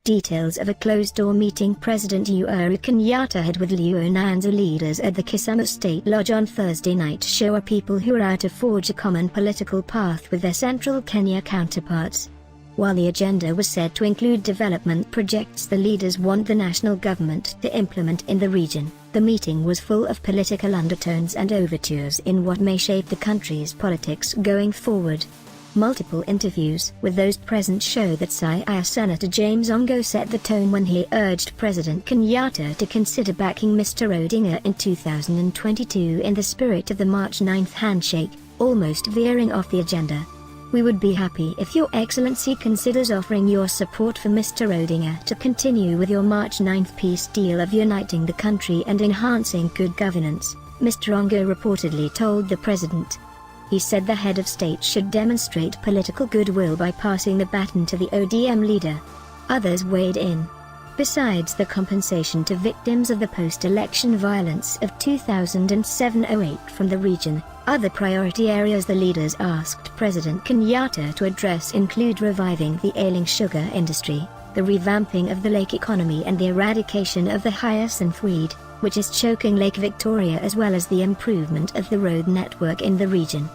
Details of a closed-door meeting President Uhuru Kenyatta had with Luo Nyanza leaders at the Kisumu State Lodge on Thursday night show a people who are out to forge a common political path with their central Kenya counterparts. While the agenda was said to include development projects the leaders want the national government to implement in the region, the meeting was full of political undertones and overtures in what may shape the country's politics going forward. Multiple interviews with those present show that Siaya Senator James Ongo set the tone when he urged President Kenyatta to consider backing Mr. Odinga in 2022 in the spirit of the March 9th handshake, almost veering off the agenda. "We would be happy if Your Excellency considers offering your support for Mr. Odinga to continue with your March 9th peace deal of uniting the country and enhancing good governance," Mr. Ongo reportedly told the president. He said the head of state should demonstrate political goodwill by passing the baton to the ODM leader. Others weighed in. Besides the compensation to victims of the post-election violence of 2007-08 from the region, other priority areas the leaders asked President Kenyatta to address include reviving the ailing sugar industry, the revamping of the lake economy and the eradication of the hyacinth weed, which is choking Lake Victoria, as well as the improvement of the road network in the region.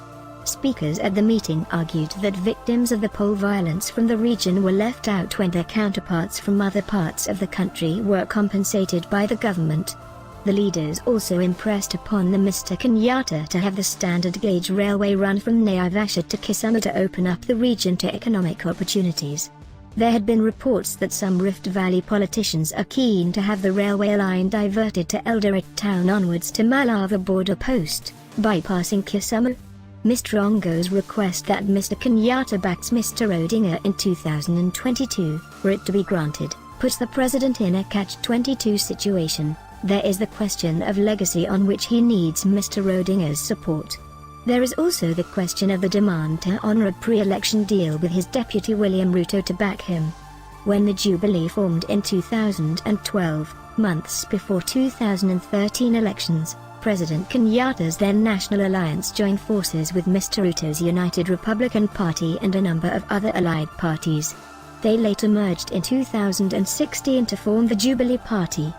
Speakers at the meeting argued that victims of the pole violence from the region were left out when their counterparts from other parts of the country were compensated by the government. The leaders also impressed upon the Mr. Kenyatta to have the standard gauge railway run from Naivasha to Kisumu to open up the region to economic opportunities. There had been reports that some Rift Valley politicians are keen to have the railway line diverted to Eldoret town onwards to Malava border post, bypassing Kisumu. Mr. Ongo's request that Mr. Kenyatta backs Mr. Odinga in 2022, for it to be granted, puts the president in a catch-22 situation. There is the question of legacy on which he needs Mr. Odinga's support. There is also the question of the demand to honor a pre-election deal with his deputy William Ruto to back him. When the Jubilee formed in 2012, months before 2013 elections, President Kenyatta's then National Alliance joined forces with Mr. Ruto's United Republican Party and a number of other allied parties. They later merged in 2016 to form the Jubilee Party.